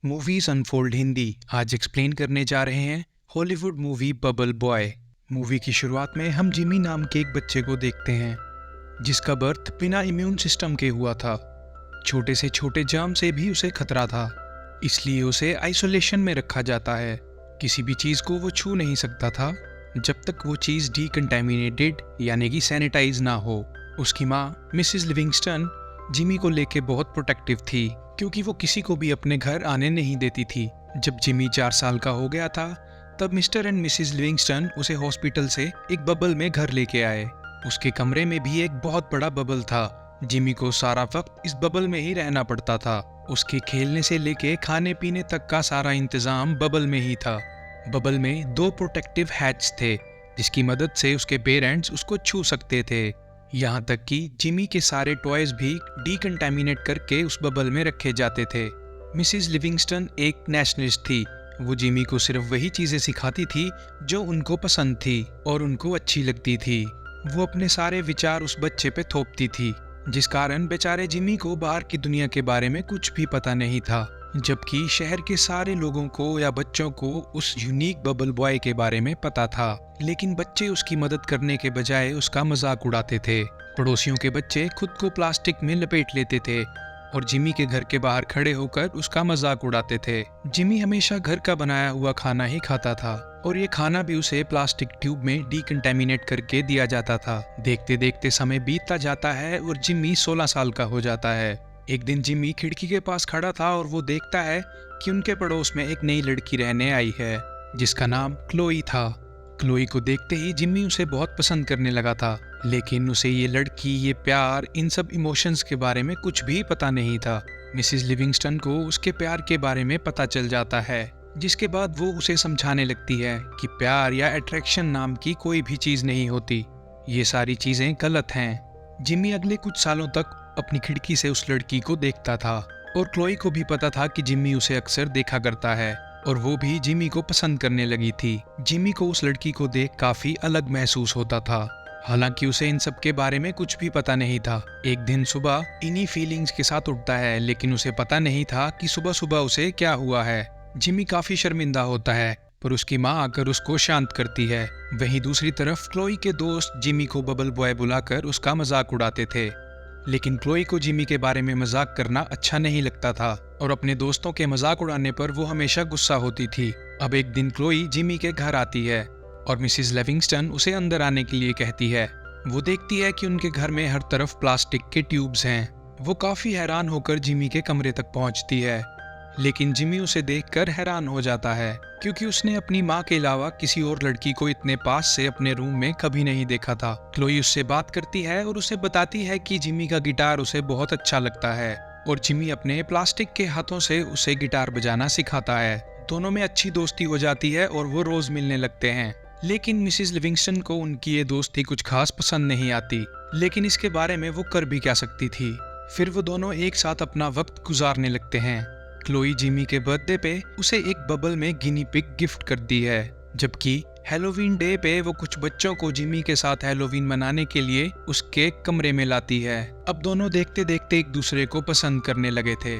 Movies unfold Hindi आज explain करने जा रहे हैं Hollywood movie bubble boy. Movie की शुरुआत में हम जिमी नाम के एक बच्चे को देखते हैं जिसका बर्थ बिना इम्यून सिस्टम के हुआ था। छोटे से छोटे जर्म से भी उसे खतरा था, इसलिए उसे आइसोलेशन में रखा जाता है। किसी भी चीज़ को वो छू नहीं सकता था जब तक वो चीज़ डीकंटामिनेटेड यानी कि सैनिटाइज ना हो। उसकी माँ मिसिस लिविंगस्टन जिमी को लेके बहुत प्रोटेक्टिव थी क्योंकि वो किसी को भी अपने घर आने नहीं देती थी। जब जिमी 4 साल का हो गया था तब मिस्टर एंड मिसिस लिविंगस्टन उसे हॉस्पिटल से एक बबल में घर लेके आए। उसके कमरे में भी एक बहुत बड़ा बबल था। जिमी को सारा वक्त इस बबल में ही रहना पड़ता था। उसके खेलने से लेके खाने पीने तक का सारा इंतजाम बबल में ही था। बबल में 2 प्रोटेक्टिव हैट्स थे जिसकी मदद से उसके पेरेंट्स उसको छू सकते थे। यहाँ तक कि जिमी के सारे टॉयज भी डीकंटामिनेट करके उस बबल में रखे जाते थे। मिसिस लिविंगस्टन एक नेशनलिस्ट थी। वो जिमी को सिर्फ वही चीज़ें सिखाती थी जो उनको पसंद थी और उनको अच्छी लगती थी। वो अपने सारे विचार उस बच्चे पे थोपती थी, जिस कारण बेचारे जिमी को बाहर की दुनिया के बारे में कुछ भी पता नहीं था। जबकि शहर के सारे लोगों को या बच्चों को उस यूनिक बबल बॉय के बारे में पता था, लेकिन बच्चे उसकी मदद करने के बजाय उसका मजाक उड़ाते थे। पड़ोसियों के बच्चे खुद को प्लास्टिक में लपेट लेते थे और जिमी के घर के बाहर खड़े होकर उसका मजाक उड़ाते थे। जिमी हमेशा घर का बनाया हुआ खाना ही खाता था और ये खाना भी उसे प्लास्टिक ट्यूब में डीकंटामिनेट करके दिया जाता था। देखते देखते समय बीतता जाता है और जिमी 16 साल का हो जाता है। एक दिन जिमी खिड़की के पास खड़ा था और वो देखता है कि उनके पड़ोस में एक नई लड़की रहने आई है जिसका नाम क्लोई था। क्लोई को देखते ही जिमी उसे बहुत पसंद करने लगा था, लेकिन उसे ये लड़की, ये प्यार, इन सब इमोशंस के बारे में कुछ भी पता नहीं था। मिसिस लिविंगस्टन को उसके प्यार के बारे में पता चल जाता है, जिसके बाद वो उसे समझाने लगती है कि प्यार या अट्रैक्शन नाम की कोई भी चीज़ नहीं होती। ये सारी चीज़ें गलत हैं। जिमी अगले कुछ सालों तक अपनी खिड़की से उस लड़की को देखता था और क्लोई को भी पता था कि जिमी उसे अक्सर देखा करता है और वो भी जिमी को पसंद करने लगी थी। जिमी को उस लड़की को देख काफी अलग महसूस होता था, हालांकि उसे इन सब के बारे में कुछ भी पता नहीं था। एक दिन सुबह इन्हीं फीलिंग्स के साथ उठता है, लेकिन उसे पता नहीं था कि सुबह सुबह उसे क्या हुआ है। जिमी काफी शर्मिंदा होता है, पर उसकी माँ आकर उसको शांत करती है। वहीं दूसरी तरफ क्लोई के दोस्त जिमी को बबल बॉय बुलाकर उसका मजाक उड़ाते थे, लेकिन क्लोई को जिमी के बारे में मजाक करना अच्छा नहीं लगता था और अपने दोस्तों के मजाक उड़ाने पर वो हमेशा गुस्सा होती थी। अब एक दिन क्लोई जिमी के घर आती है और मिसिस लिविंगस्टन उसे अंदर आने के लिए कहती है। वो देखती है कि उनके घर में हर तरफ प्लास्टिक के ट्यूब्स हैं। वो काफी हैरान होकर जिमी के कमरे तक पहुंचती है, लेकिन जिमी उसे देखकर हैरान हो जाता है क्योंकि उसने अपनी माँ के अलावा किसी और लड़की को इतने पास से अपने रूम में कभी नहीं देखा था। क्लोई उससे बात करती है और उसे बताती है कि जिमी का गिटार उसे बहुत अच्छा लगता है और जिमी अपने प्लास्टिक के हाथों से उसे गिटार बजाना सिखाता है। दोनों में अच्छी दोस्ती हो जाती है और वो रोज मिलने लगते हैं। लेकिन मिसिस लिविंगस्टन को उनकी ये दोस्ती कुछ खास पसंद नहीं आती, लेकिन इसके बारे में वो कर भी क्या सकती थी। फिर वो दोनों एक साथ अपना वक्त गुजारने लगते हैं। क्लोई जिमी के बर्थडे पे उसे एक बबल में गिनी पिग गिफ्ट करती है, जबकि हैलोवीन डे पे वो कुछ बच्चों को जिमी के साथ हैलोवीन मनाने के लिए उसके कमरे में लाती है। अब दोनों देखते देखते एक दूसरे को पसंद करने लगे थे।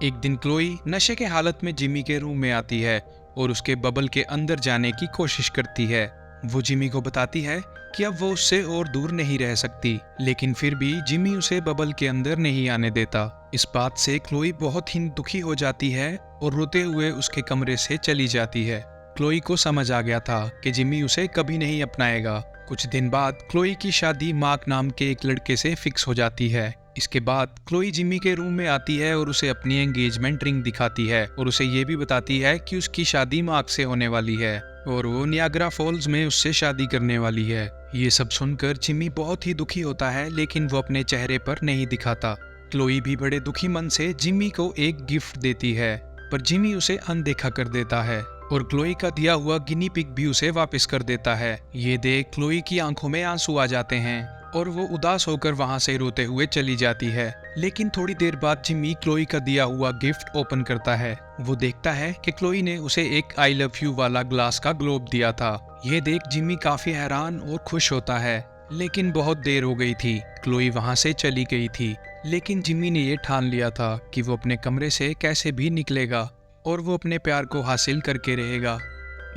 एक दिन क्लोई नशे के हालत में जिमी के रूम में आती है और उसके बबल के अंदर जाने की कोशिश करती है। वो जिमी को बताती है कि अब वो उससे और दूर नहीं रह सकती, लेकिन फिर भी जिमी उसे बबल के अंदर नहीं आने देता। इस बात से क्लोई बहुत ही दुखी हो जाती है और रोते हुए उसके कमरे से चली जाती है। क्लोई को समझ आ गया था कि जिमी उसे कभी नहीं अपनाएगा। कुछ दिन बाद क्लोई की शादी मार्क नाम के एक लड़के से फिक्स हो जाती है। इसके बाद क्लोई जिमी के रूम में आती है और उसे अपनी एंगेजमेंट रिंग दिखाती है और उसे ये भी बताती है कि उसकी शादी मार्क से होने वाली है और वो नियाग्रा फॉल्स में उससे शादी करने वाली है। ये सब सुनकर जिमी बहुत ही दुखी होता है, लेकिन वो अपने चेहरे पर नहीं दिखाता। क्लोई भी बड़े दुखी मन से जिमी को एक गिफ्ट देती है, पर जिमी उसे अनदेखा कर देता है और क्लोई का दिया हुआ गिनी पिग भी उसे वापस कर देता है। ये देख क्लोई की आंखों में आंसू आ जाते हैं और वो उदास होकर वहां से रोते हुए चली जाती है। लेकिन थोड़ी देर बाद जिमी क्लोई का दिया हुआ गिफ्ट ओपन करता है। वो देखता है कि क्लोई ने उसे एक आई लव यू वाला ग्लास का ग्लोब दिया था। ये देख जिमी काफी हैरान और खुश होता है, लेकिन बहुत देर हो गई थी। क्लोई वहां से चली गई थी, लेकिन जिमी ने ये ठान लिया था कि वो अपने कमरे से कैसे भी निकलेगा। और वो अपने प्यार को हासिल करके रहेगा।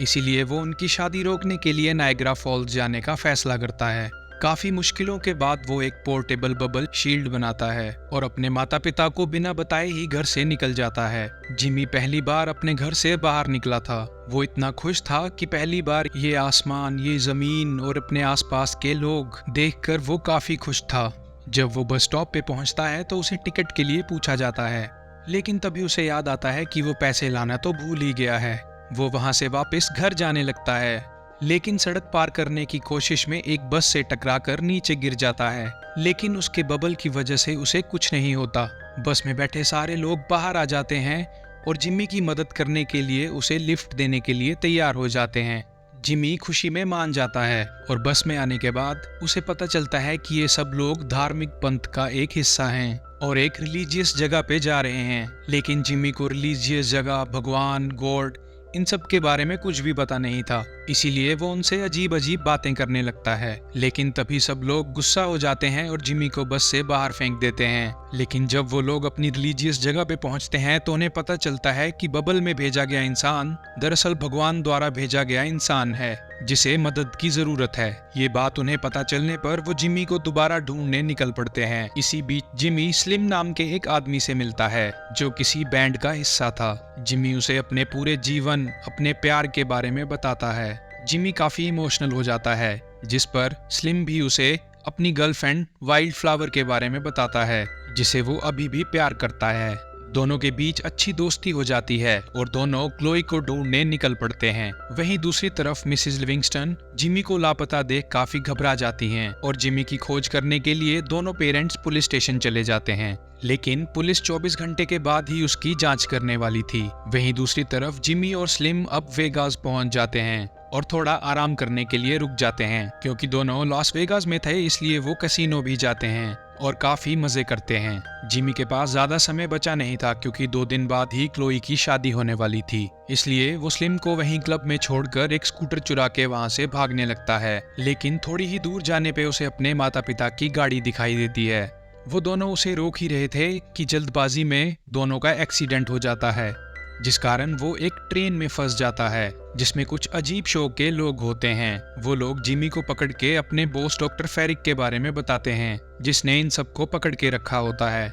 इसीलिए वो उनकी शादी रोकने के लिए नायग्रा फॉल्स जाने का फैसला करता है। काफी मुश्किलों के बाद वो एक पोर्टेबल बबल शील्ड बनाता है और अपने माता पिता को बिना बताए ही घर से निकल जाता है। जिमी पहली बार अपने घर से बाहर निकला था। वो इतना खुश था कि पहली बार ये आसमान, ये जमीन और अपने आसपास के लोग देखकर वो काफी खुश था। जब वो बस स्टॉप पे पहुंचता है तो उसे टिकट के लिए पूछा जाता है, लेकिन तभी उसे याद आता है कि वो पैसे लाना तो भूल ही गया है। वो वहां से वापस घर जाने लगता है, लेकिन सड़क पार करने की कोशिश में एक बस से टकराकर नीचे गिर जाता है। लेकिन उसके बबल की वजह से उसे कुछ नहीं होता। बस में बैठे सारे लोग बाहर आ जाते हैं और जिमी की मदद करने के लिए उसे लिफ्ट देने के लिए तैयार हो जाते हैं। जिमी खुशी में मान जाता है और बस में आने के बाद उसे पता चलता है कि ये सब लोग धार्मिक पंथ का एक हिस्सा हैं और एक रिलीजियस जगह पे जा रहे हैं। लेकिन जिमी को रिलीजियस जगह, भगवान, गॉड, इन सब के बारे में कुछ भी पता नहीं था। इसीलिए वो उनसे अजीब अजीब बातें करने लगता है। लेकिन तभी सब लोग गुस्सा हो जाते हैं और जिमी को बस से बाहर फेंक देते हैं। लेकिन जब वो लोग अपनी रिलीजियस जगह पे पहुंचते हैं तो उन्हें पता चलता है कि बबल में भेजा गया इंसान दरअसल भगवान द्वारा भेजा गया इंसान है जिसे मदद की जरूरत है। ये बात उन्हें पता चलने पर वो जिमी को दोबारा ढूंढने निकल पड़ते हैं। इसी बीच जिमी स्लिम नाम के एक आदमी से मिलता है जो किसी बैंड का हिस्सा था। जिमी उसे अपने पूरे जीवन, अपने प्यार के बारे में बताता है। जिमी काफी इमोशनल हो जाता है, जिस पर स्लिम भी उसे अपनी गर्लफ्रेंड वाइल्ड फ्लावर के बारे में बताता है जिसे वो अभी भी प्यार करता है। दोनों के बीच अच्छी दोस्ती हो जाती है और दोनों क्लोई को ढूंढने निकल पड़ते हैं। वहीं दूसरी तरफ मिसेस लिविंगस्टन जिमी को लापता देख काफी घबरा जाती हैं और जिमी की खोज करने के लिए दोनों पेरेंट्स पुलिस स्टेशन चले जाते हैं। लेकिन पुलिस 24 घंटे के बाद ही उसकी जांच करने वाली थी। वहीं दूसरी तरफ जिमी और स्लिम अब वेगास पहुंच जाते हैं और थोड़ा आराम करने के लिए रुक जाते हैं। क्योंकि दोनों लॉस वेगास में थे इसलिए वो कैसीनो भी जाते हैं और काफी मजे करते हैं। जिमी के पास ज्यादा समय बचा नहीं था क्योंकि 2 दिन बाद ही क्लोई की शादी होने वाली थी। इसलिए वो स्लिम को वहीं क्लब में छोड़कर एक स्कूटर चुरा के वहां से भागने लगता है। लेकिन थोड़ी ही दूर जाने पे उसे अपने माता पिता की गाड़ी दिखाई देती है। वो दोनों उसे रोक ही रहे थे कि जल्दबाजी में दोनों का एक्सीडेंट हो जाता है, जिस कारण वो एक ट्रेन में फंस जाता है जिसमें कुछ अजीब शो के लोग होते हैं। वो लोग जिमी को पकड़ के अपने बॉस डॉक्टर फेरिक के बारे में बताते हैं जिसने इन सबको पकड़ के रखा होता है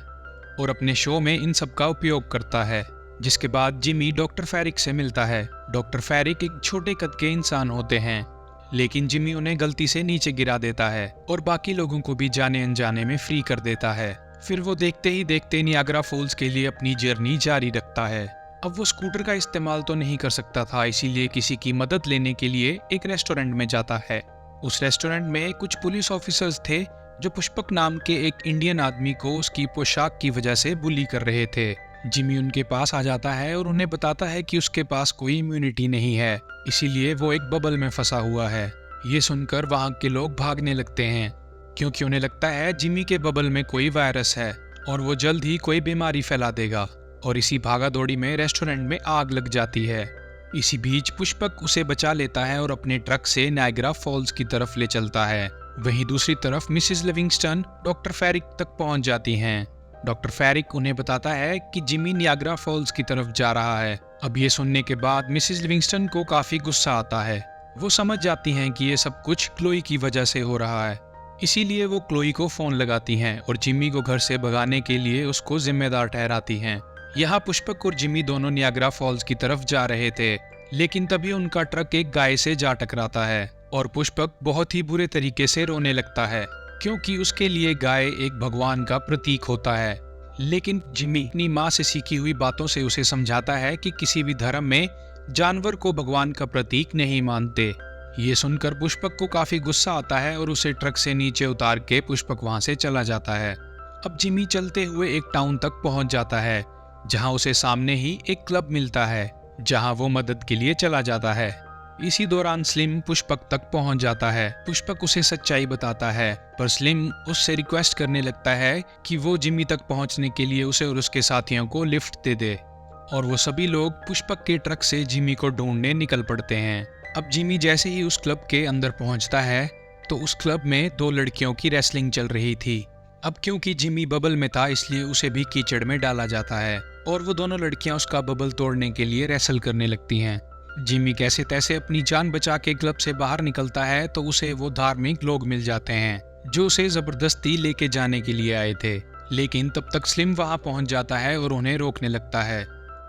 और अपने शो में इन सब का उपयोग करता है। जिसके बाद जिमी डॉक्टर फेरिक से मिलता है। डॉक्टर फेरिक एक छोटे कद के इंसान होते हैं, लेकिन जिमी उन्हें गलती से नीचे गिरा देता है और बाकी लोगों को भी जाने अनजाने में फ्री कर देता है। फिर वो देखते ही देखते नियाग्रा फॉल्स के लिए अपनी जर्नी जारी रखता है। अब वो स्कूटर का इस्तेमाल तो नहीं कर सकता था, इसीलिए किसी की मदद लेने के लिए एक रेस्टोरेंट में जाता है। उस रेस्टोरेंट में कुछ पुलिस ऑफिसर्स थे जो पुष्पक नाम के एक इंडियन आदमी को उसकी पोशाक की वजह से बुली कर रहे थे। जिमी उनके पास आ जाता है और उन्हें बताता है कि उसके पास कोई इम्यूनिटी नहीं है, इसीलिए वो एक बबल में फंसा हुआ है। ये सुनकर वहाँ के लोग भागने लगते हैं क्योंकि उन्हें लगता है जिमी के बबल में कोई वायरस है और वो जल्द ही कोई बीमारी फैला देगा। और इसी भागा दौड़ी में रेस्टोरेंट में आग लग जाती है। इसी बीच पुष्पक उसे बचा लेता है और अपने ट्रक से नायग्रा फॉल्स की तरफ ले चलता है। वहीं दूसरी तरफ मिसेस लिविंगस्टन डॉक्टर फेरिक तक पहुंच जाती हैं। डॉक्टर फेरिक उन्हें बताता है कि जिमी नियाग्रा फॉल्स की तरफ जा रहा है। अब ये सुनने के बाद मिसेस लिविंगस्टन को काफी गुस्सा आता है। वो समझ जाती हैं कि ये सब कुछ क्लोई की वजह से हो रहा है, इसीलिए वो क्लोई को फोन लगाती हैं और जिमी को घर से भगाने के लिए उसको जिम्मेदार ठहराती हैं। यहाँ पुष्पक और जिमी दोनों नियाग्रा फॉल्स की तरफ जा रहे थे, लेकिन तभी उनका ट्रक एक गाय से जा टकराता है और पुष्पक बहुत ही बुरे तरीके से रोने लगता है क्योंकि उसके लिए गाय एक भगवान का प्रतीक होता है। लेकिन जिमी अपनी माँ से सीखी हुई बातों से उसे समझाता है कि किसी भी धर्म में जानवर को भगवान का प्रतीक नहीं मानते। ये सुनकर पुष्पक को काफी गुस्सा आता है और उसे ट्रक से नीचे उतार के पुष्पक वहां से चला जाता है। अब जिमी चलते हुए एक टाउन तक पहुंच जाता है जहां उसे सामने ही एक क्लब मिलता है जहां वो मदद के लिए चला जाता है। इसी दौरान स्लिम पुष्पक तक पहुंच जाता है। पुष्पक उसे सच्चाई बताता है, पर स्लिम उससे रिक्वेस्ट करने लगता है कि वो जिमी तक पहुंचने के लिए उसे और उसके साथियों को लिफ्ट दे दे। और वो सभी लोग पुष्पक के ट्रक से जिमी को ढूंढने निकल पड़ते हैं। अब जिमी जैसे ही उस क्लब के अंदर पहुंचता है तो उस क्लब में 2 लड़कियों की रेसलिंग चल रही थी। अब क्योंकि जिमी बबल में था इसलिए उसे भी कीचड़ में डाला जाता है और वो दोनों लड़कियां उसका बबल तोड़ने के लिए रेसल करने लगती हैं। जिमी कैसे तैसे अपनी जान बचा के क्लब से बाहर निकलता है तो उसे वो धार्मिक लोग मिल जाते हैं जो उसे जबरदस्ती लेके जाने के लिए आए थे। लेकिन तब तक स्लिम वहां पहुंच जाता है और उन्हें रोकने लगता है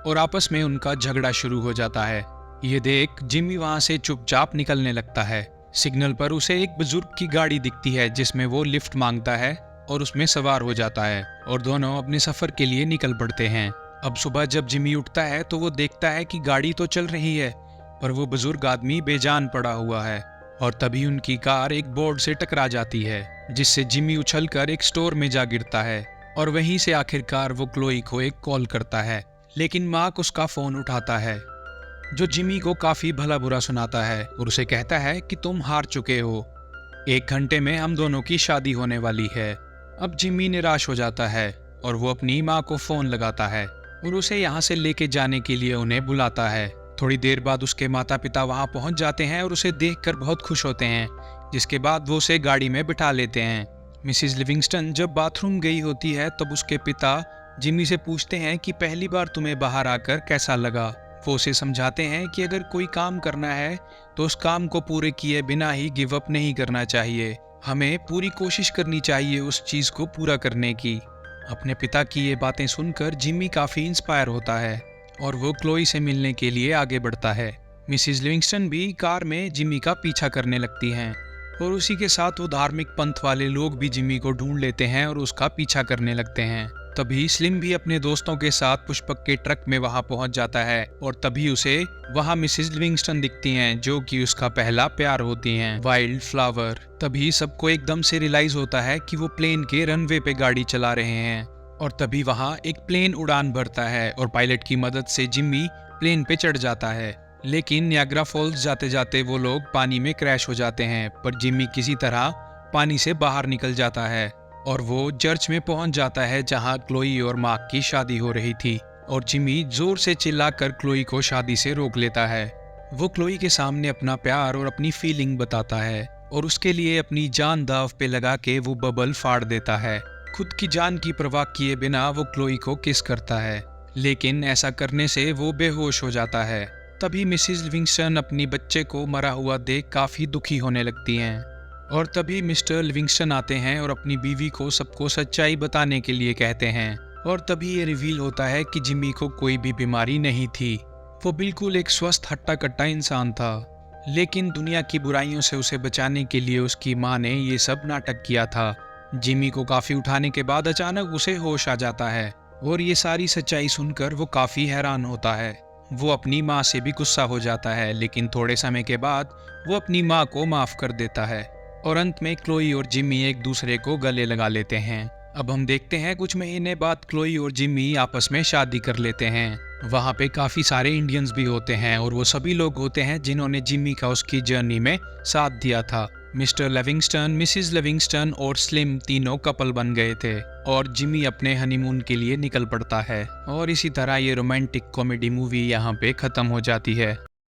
और आपस में उनका झगड़ा शुरू हो जाता है। ये देख जिमी वहां से चुपचाप निकलने लगता है। सिग्नल पर उसे एक बुजुर्ग की गाड़ी दिखती है जिसमें वो लिफ्ट मांगता है और उसमें सवार हो जाता है और दोनों अपने सफर के लिए निकल पड़ते हैं। अब सुबह जब जिमी उठता है तो वो देखता है कि गाड़ी तो चल रही है पर वो बुजुर्ग आदमी बेजान पड़ा हुआ है और तभी उनकी कार एक बोर्ड से टकरा जाती है जिससे जिमी उछलकर एक स्टोर में जा गिरता है और वहीं से आखिरकार वो क्लोई को एक कॉल करता है। लेकिन मार्क उसका फोन उठाता है जो जिमी को काफी भला बुरा सुनाता है और उसे कहता है कि तुम हार चुके हो, 1 घंटे में हम दोनों की शादी होने वाली है। अब जिमी निराश हो जाता है और वो अपनी माँ को फोन लगाता है और उसे यहाँ से लेके जाने के लिए उन्हें बुलाता है। थोड़ी देर बाद उसके माता पिता वहाँ पहुँच जाते हैं और उसे देखकर बहुत खुश होते हैं, जिसके बाद वो उसे गाड़ी में बिठा लेते हैं। मिसिज लिविंगस्टन जब बाथरूम गई होती है तब उसके पिता जिमी से पूछते हैं कि पहली बार तुम्हें बाहर आकर कैसा लगा। वो उसे समझाते हैं कि अगर कोई काम करना है तो उस काम को पूरे किए बिना ही गिव अप नहीं करना चाहिए, हमें पूरी कोशिश करनी चाहिए उस चीज को पूरा करने की। अपने पिता की ये बातें सुनकर जिमी काफी इंस्पायर होता है और वो क्लोई से मिलने के लिए आगे बढ़ता है। मिसिज लिविंगस्टन भी कार में जिमी का पीछा करने लगती हैं और उसी के साथ वो धार्मिक पंथ वाले लोग भी जिमी को ढूंढ लेते हैं और उसका पीछा करने लगते हैं। तभी स्लिम भी अपने दोस्तों के साथ पुष्पक के ट्रक में वहां पहुंच जाता है और तभी उसे वहां मिसिज लिविंगस्टन दिखती हैं जो कि उसका पहला प्यार होती हैं, वाइल्ड फ्लावर। तभी सबको एकदम से रियलाइज होता है कि वो प्लेन के रनवे पे गाड़ी चला रहे हैं और तभी वहां एक प्लेन उड़ान भरता है और पायलट की मदद से जिमी प्लेन पे चढ़ जाता है। लेकिन नियाग्रा फॉल्स जाते जाते वो लोग पानी में क्रैश हो जाते हैं पर जिमी किसी तरह पानी से बाहर निकल जाता है और वो चर्च में पहुंच जाता है जहां क्लोई और मार्क की शादी हो रही थी और जिमी जोर से चिल्लाकर क्लोई को शादी से रोक लेता है। वो क्लोई के सामने अपना प्यार और अपनी फीलिंग बताता है और उसके लिए अपनी जान दांव पे लगा के वो बबल फाड़ देता है। खुद की जान की परवाह किए बिना वो क्लोई को किस करता है, लेकिन ऐसा करने से वो बेहोश हो जाता है। तभी मिसिज लिविंगस्टन अपनी बच्चे को मरा हुआ देख काफी दुखी होने लगती हैं और तभी मिस्टर लिविंगस्टन आते हैं और अपनी बीवी को सबको सच्चाई बताने के लिए कहते हैं और तभी ये रिवील होता है कि जिमी को कोई भी बीमारी नहीं थी, वो बिल्कुल एक स्वस्थ हट्टा कट्टा इंसान था। लेकिन दुनिया की बुराइयों से उसे बचाने के लिए उसकी माँ ने ये सब नाटक किया था। जिमी को काफी उठाने के बाद अचानक उसे होश आ जाता है और ये सारी सच्चाई सुनकर वो काफी हैरान होता है। वो अपनी माँ से भी गुस्सा हो जाता है लेकिन थोड़े समय के बाद वो अपनी माँ को माफ कर देता है और अंत में क्लोई और जिमी एक दूसरे को गले लगा लेते हैं। अब हम देखते हैं कुछ महीने बाद क्लोई और जिमी आपस में शादी कर लेते हैं। वहाँ पे काफी सारे इंडियंस भी होते हैं और वो सभी लोग होते हैं जिन्होंने जिमी का उसकी जर्नी में साथ दिया था। मिस्टर लिविंगस्टन, मिसिज लिविंगस्टन और स्लिम तीनों कपल बन गए थे और जिमी अपने हनीमून के लिए निकल पड़ता है और इसी तरह ये रोमांटिक कॉमेडी मूवी यहाँ पे खत्म हो जाती है।